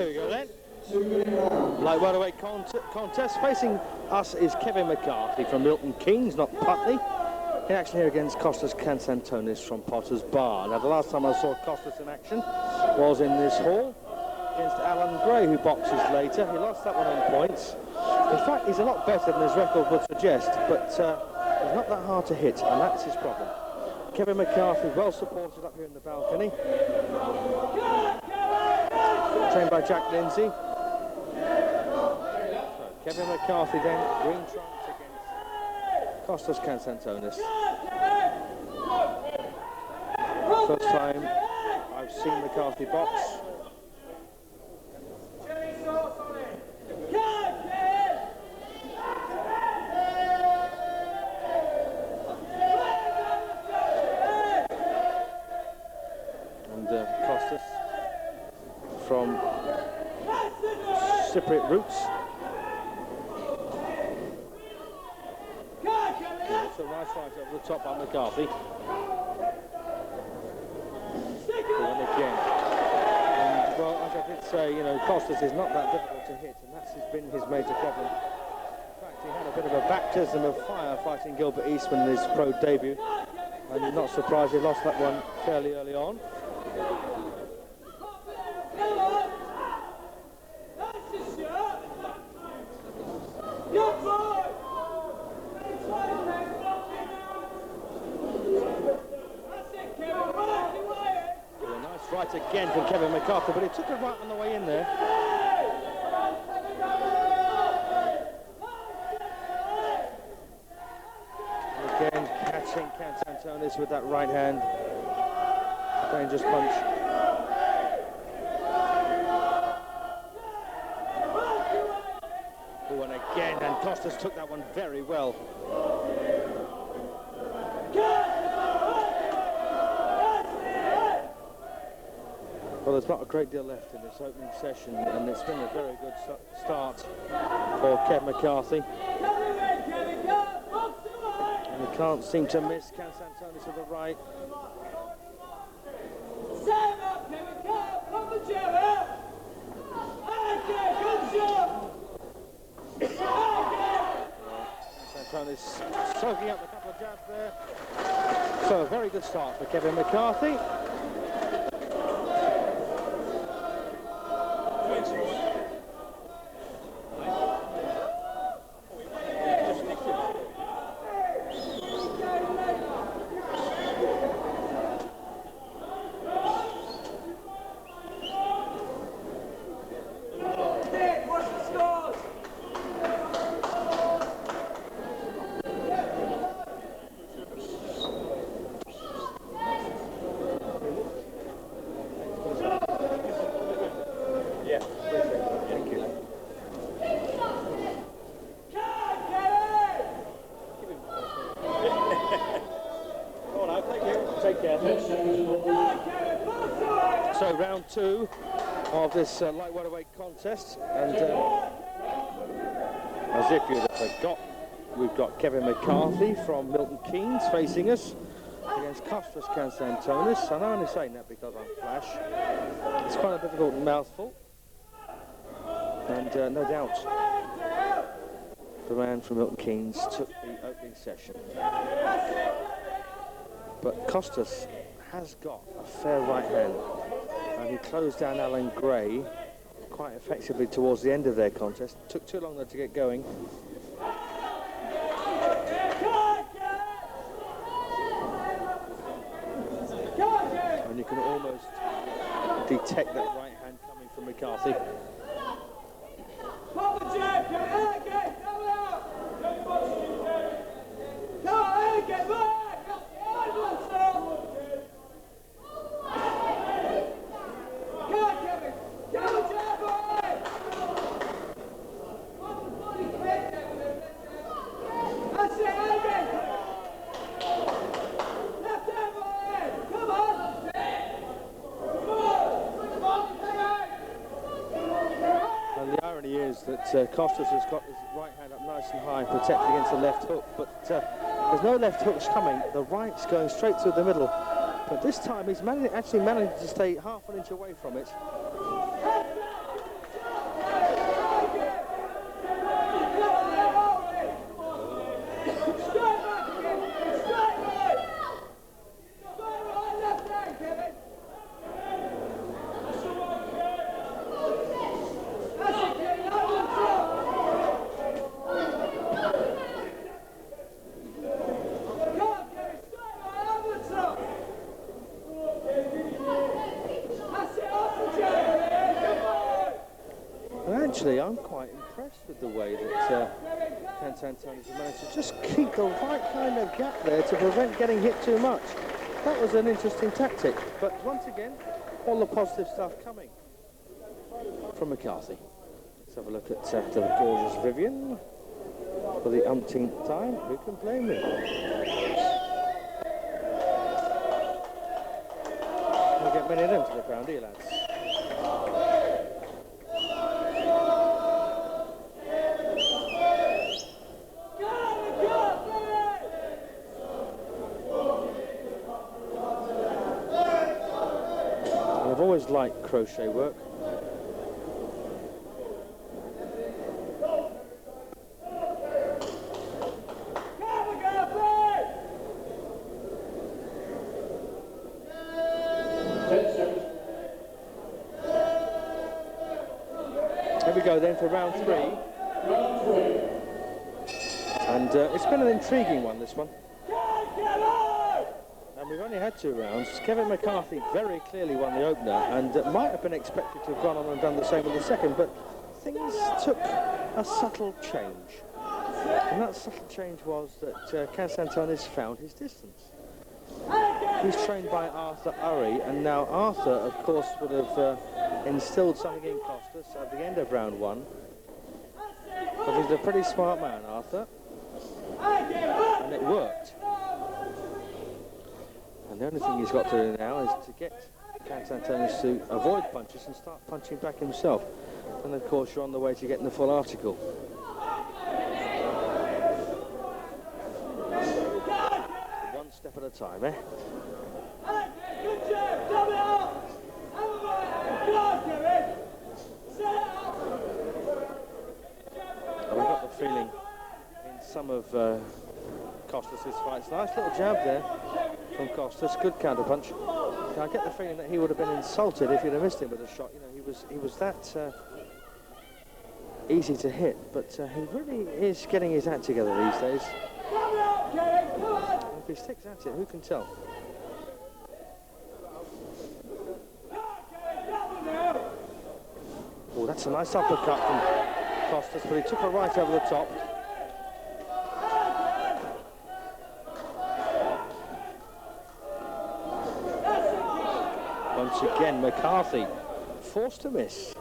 Here we go then. Light welterweight contest. Facing us is Kevin McCarthy from Milton Keynes, not Putney. In action here against Kostas Konstantinos from Potter's Bar. Now, the last time I saw Kostas in action was in this hall against Alan Gray, who boxes later. He lost that one on points. In fact, he's a lot better than his record would suggest, but he's not that hard to hit, and that's his problem. Kevin McCarthy, well supported up here in the balcony. Trained by Jack Lindsay. Kevin McCarthy then, green trunks against Kostas Konstantinos. First time I've seen McCarthy box. And Kostas from Cypriot roots. It's a nice fight over the top by McCarthy. And again. And, well, as I did say, you know, Kostas is not that difficult to hit, and that's been his major problem. In fact, he had a bit of a baptism of fire fighting Gilbert Eastman in his pro debut, and I'm not surprised he lost that one fairly early on. Right again from Kevin McCarthy, but he took it right on the way in there. And again, catching Konstantinos with that right hand. Dangerous punch. Oh, and again, and Kostas took that one very well. Well, there's not a great deal left in this opening session, and it's been a very good start for Kev McCarthy. And he can't seem to miss Konstantinos with the right. Konstantinos soaking up a couple of jabs there. So a very good start for Kevin McCarthy. So round two of this light welterweight contest, and as if you'd have forgot, we've got Kevin McCarthy from Milton Keynes facing us against Kostas Konstantinos. I'm only saying that because I'm flash. It's quite a difficult mouthful, and no doubt the man from Milton Keynes took the opening session. But Kostas has got a fair right hand, and he closed down Alan Gray quite effectively towards the end of their contest. Took too long though to get going. And you can almost detect that right hand coming from McCarthy. That Kostas has got his right hand up nice and high, protected against the left hook, but there's no left hooks coming. The right's going straight through the middle, but this time he's actually managed to stay half an inch away from it. actually, I'm quite impressed with the way that Konstantino has managed to just keep the right kind of gap there to prevent getting hit too much. That was an interesting tactic, but once again, all the positive stuff coming from McCarthy. Let's have a look at the gorgeous Vivian for the umpteenth time. Who can blame me? We'll get many of them to the ground, here, lads. I've always liked crochet work. Here we go then for round three. And it's been an intriguing one, this one. And we've only had 2 rounds. Kevin McCarthy very clearly won the opener and might have been expected to have gone on and done the same with the second, but things took a subtle change. And that subtle change was that Konstantino found his distance. He's trained by Arthur Urry, and now Arthur, of course, would have instilled something in Costas at the end of round 1. But he's a pretty smart man, Arthur. And it worked. And the only thing he's got to do now is to get Konstantino to avoid punches and start punching back himself. And of course you're on the way to getting the full article. One step at a time, eh? And I got the feeling in some of Costas' fights. Nice little jab there from Costas, good counter punch. I get the feeling that he would have been insulted if he'd have missed him with a shot. You know, he was that easy to hit, but he really is getting his act together these days. And if he sticks at it, who can tell? Oh, that's a nice uppercut from Costas, but he took it right over the top. Once again, McCarthy forced to miss.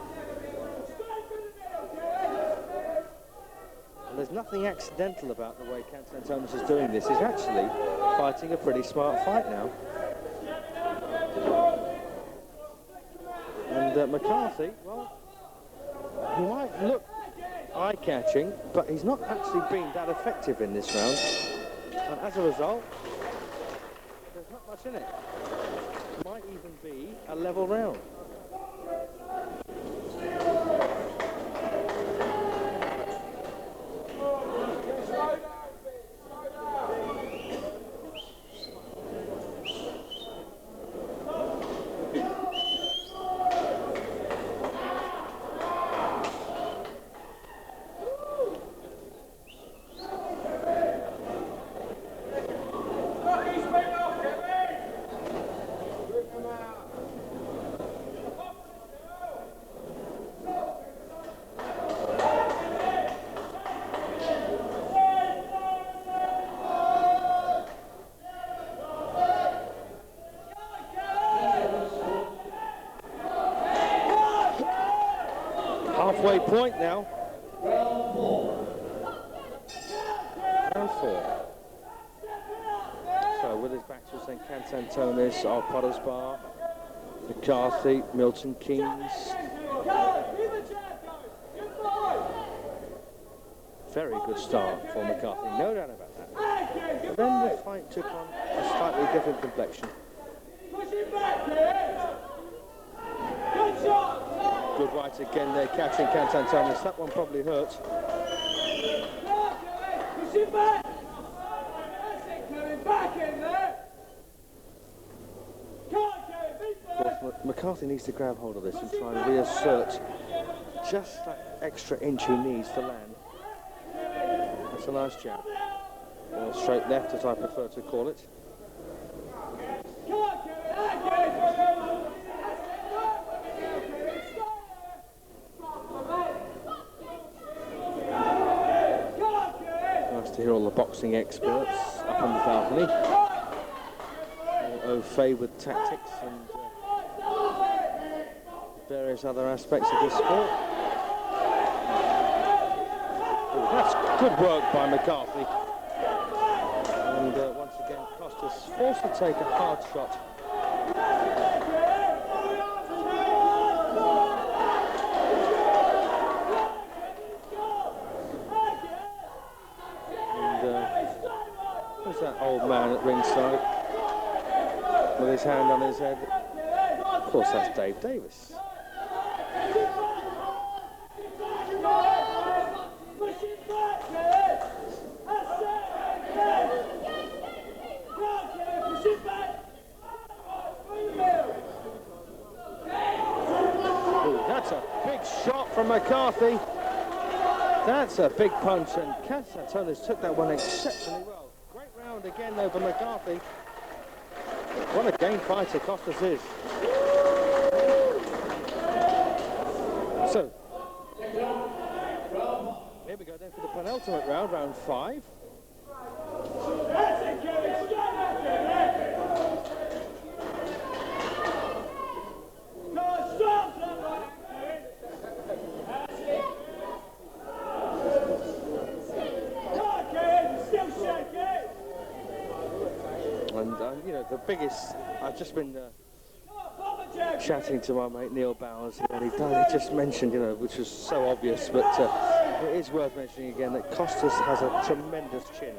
And there's nothing accidental about the way Konstantino is doing this. He's actually fighting a pretty smart fight now. And McCarthy, well, he might look eye-catching, but he's not actually been that effective in this round. And as a result, there's not much in it. Might even be a level round. Halfway point now. Round 4. So with his back to St. Konstantino, our Potter's Bar, McCarthy, Milton Keynes. Very good start for McCarthy, no doubt about that. But then the fight took on a slightly different complexion. Good right again there, catching Konstantino. That one probably hurt. Of course, McCarthy needs to grab hold of this and try and reassert just that extra inch he needs to land. That's a nice jab. Or straight left, as I prefer to call it. to hear all the boxing experts up on the balcony. Au fait with tactics and various other aspects of this sport. Oh, that's good work by McCarthy. And once again, Costas forced to take a hard shot. Who's that old man at ringside with his hand on his head? Of course, that's Dave Davis. Ooh, that's a big shot from McCarthy. That's a big punch, and Konstantino took that one exceptionally well. Great round again over McCarthy. What a game fighter Costas is. So, here we go then for the penultimate round, round 5. And you know, the biggest, I've just been chatting to my mate Neil Bowers, and he just mentioned, you know, which was so obvious, but it is worth mentioning again that Costas has a tremendous chin.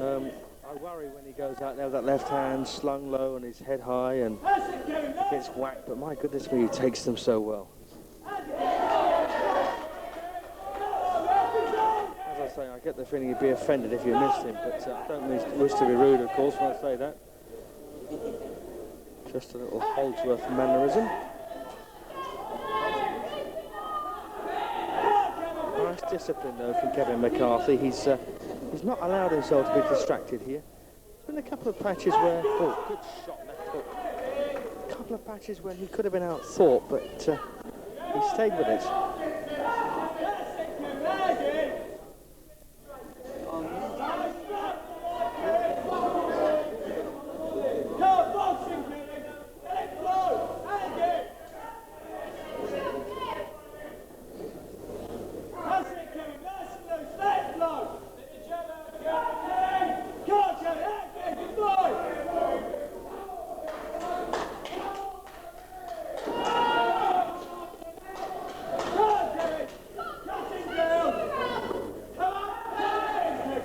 I worry when he goes out there with that left hand slung low and his head high and gets whacked, but my goodness me, he takes them so well. I get the feeling he'd be offended if you missed him, but I don't wish to be rude, of course, when I say that. Just a little Holdsworth mannerism. Nice discipline, though, from Kevin McCarthy. He's not allowed himself to be distracted here. There's been a couple of patches where... Oh, good shot, left hook. A couple of patches when he could have been outthought, but he stayed with it.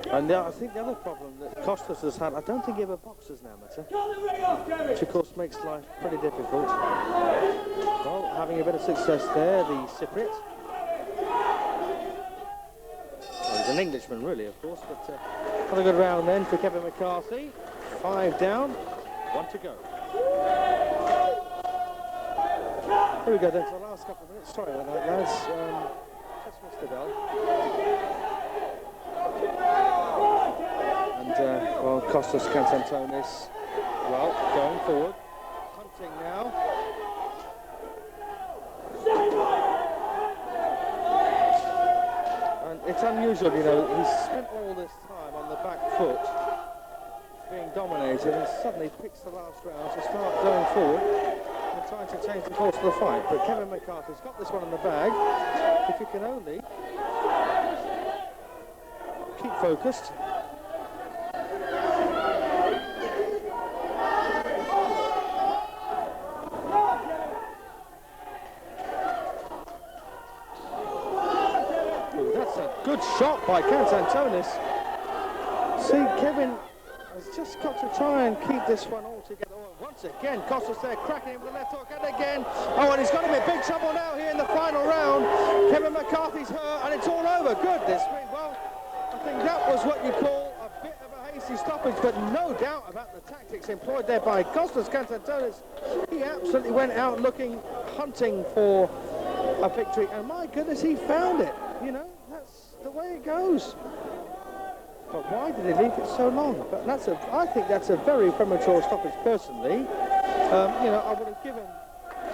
And I think the other problem that Costas has had, I don't think he ever boxes an amateur, which of course makes life pretty difficult. Well, having a bit of success there, the Cypriot. Well, he's an Englishman really, of course, but another good round then for Kevin McCarthy. 5 down, 1 to go. Here we go then for the last couple of minutes. Sorry about that, lads. Just missed the bell. And, well, Kostas Konstantinos, well, going forward, hunting now. And it's unusual, you know, he's spent all this time on the back foot, being dominated, and suddenly picks the last round to start going forward and trying to change the course of the fight. But Kevin McCarthy's got this one in the bag. If he can only keep focused. Good shot by Konstantino. See, Kevin has just got to try and keep this one all together. Oh, once again, Costas there cracking him with the left hook, and again. Oh, and he's got him in big trouble now here in the final round. Kevin McCarthy's hurt, and it's all over. Goodness me. Well, I think that was what you call a bit of a hasty stoppage, but no doubt about the tactics employed there by Costas Konstantino. He absolutely went out looking, hunting for a victory, and my goodness, he found it. You know, that's the way it goes. But why did he leave it so long? But I think that's a very premature stoppage personally. You know, I would have given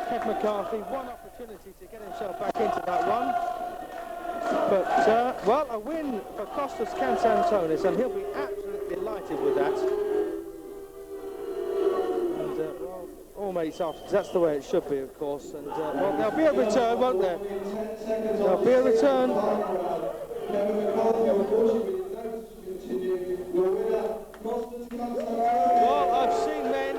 Kev McCarthy one opportunity to get himself back into that one. But, well, a win for Kostas Konstantinos, and he'll be absolutely delighted with that. And, well, all mates after, that's the way it should be, of course. And, well, there'll be a return, won't there? There'll be a return. Well, I've seen men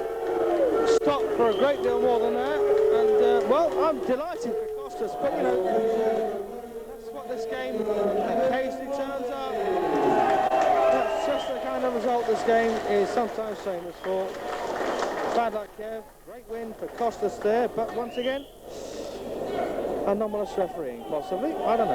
stop for a great deal more than that, and well, I'm delighted for Kostas, but you know, that's what this game occasionally turns up. That's just the kind of result this game is sometimes famous for. Bad luck, Kev. Great win for Kostas there, but once again, anomalous refereeing, possibly. I don't know.